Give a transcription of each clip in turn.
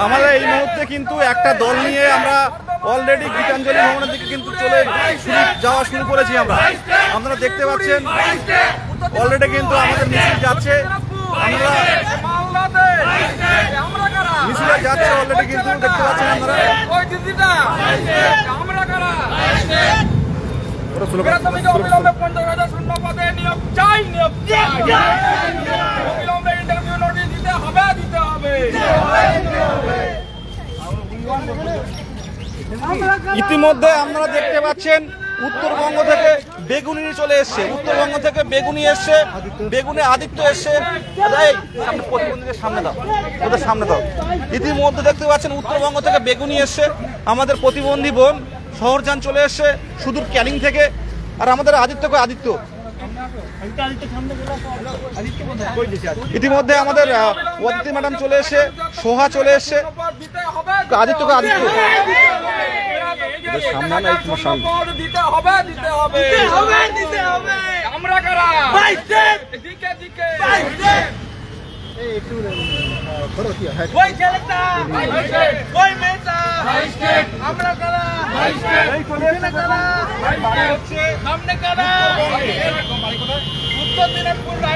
আমাদের এই মুহূর্তে কিন্তু একটা দল নিয়ে আমরা অলরেডি গীতাঞ্জলি ভবনের দিকে কিন্তু যাওয়া শুরু করেছি। আপনারা দেখতে পাচ্ছেন অলরেডি কিন্তু আমাদের মিছিল যাচ্ছে। মিছিলে যাচ্ছে অলরেডি কিন্তু দেখতে পাচ্ছেন ইতিমধ্যে আপনারা দেখতে পাচ্ছেন উত্তরবঙ্গ থেকে বেগুনি চলে এসছে, উত্তরবঙ্গ থেকে বেগুনি এসছে, বেগুনি আদিত্য এসছে। প্রতিবন্ধীদের সামনে দাও, ওদের সামনে দাও। ইতিমধ্যে দেখতে পাচ্ছেন উত্তরবঙ্গ থেকে বেগুনি এসছে, আমাদের প্রতিবন্ধী বোন শহরজান চলে এসছে সুদূর ক্যানিং থেকে। আর আমাদের আদিত্য ইতিমধ্যে আমাদের অদিতি ম্যাডাম চলে এসছে, সোহা চলে এসছে। আদিত্যকে সামনে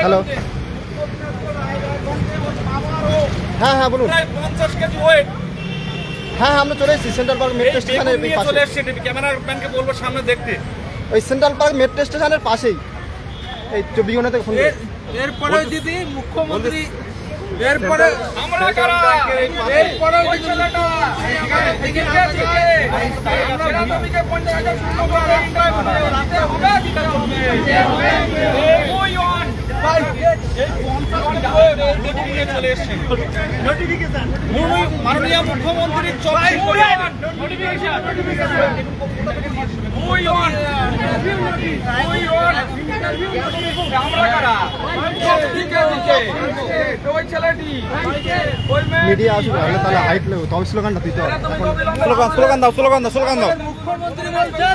হ্যালো, হ্যাঁ বলুন। 50 কেজি ওয়েট। হ্যাঁ আমরা চলে এসেছি সেন্ট্রাল পার্ক মেট্রো স্টেশনের চলে এসেছি। ক্যামেরাম্যানকে বলবো সামনে দেখতে। ওই সেন্ট্রাল পার্ক মেট্রো স্টেশনের পাশেই এই 24 ঘন্টা থেকে ফোন। এরপরে যদি মুখ্যমন্ত্রী এরপরে আমরা কারা এরপরে ওই ছেলেটা আমরা 50,000 শুরু করে মাননীয় মুখ্যমন্ত্রীর মিডিয়া আসবে তাহলে হাইট নেবে, তবে স্লোগানটা দিতে হবে। স্লোগান দাও। মুখ্যমন্ত্রী বলছে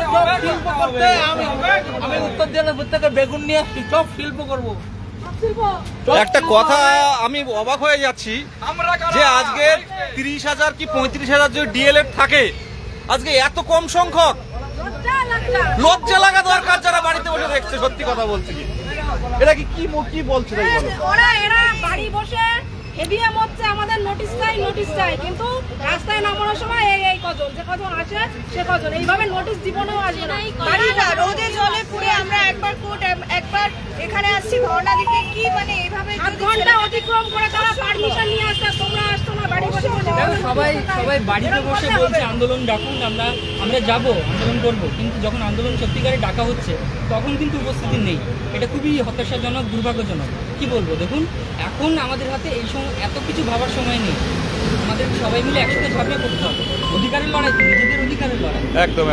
আমি উত্তর দিনাজপুর প্রত্যেকে বেগুন নিয়ে আসছি, সব শিল্প করবো। একটা কথা আমি অবাক হয়ে যাচ্ছি যে আজকে 30,000 কি 35,000 যদি ডিএলএড থাকে, আজকে এত কম সংখ্যক। লজ্জা লাগা দরকার যারা বাড়িতে বসে দেখছে। সত্যি কথা বলছি, এটা কি বলছে এরা বাড়ি বসে এডিএম হচ্ছে আমাদের নোটিশ চাই, কিন্তু রাস্তায় নামানোর সময় এই কজন যে কজন আসে সে কজন এইভাবে নোটিশ জীবনেও আসবে না। বাড়িটা রোদে জলে পুড়ে আমরা একবার এখানে আসছি ধর্ণা দিতে, কি মানে এইভাবে 8 ঘন্টা অতিক্রম করে তারা পারমিশন নিয়ে আসছে, তোমরা আসছো না বাড়ি বসে সবাই বাড়িতে বসে বলছে আন্দোলন ডাকুন, আমরা যাব আন্দোলন করব, কিন্তু যখন আন্দোলন সত্যিকারে ডাকা হচ্ছে তখন কিন্তু উপস্থিতি নেই। এটা খুবই হতাশাজনক, দুর্ভাগ্যজনক। কি বলবো, দেখুন এখন আমাদের হাতে এই সময় এত কিছু ভাবার সময় নেই। আমাদের সবাই মিলে একসাথে ঝাঁপিয়ে পড়তে হবে। অধিকারের লড়াই, নিজেদের অধিকারের লড়াই। একদম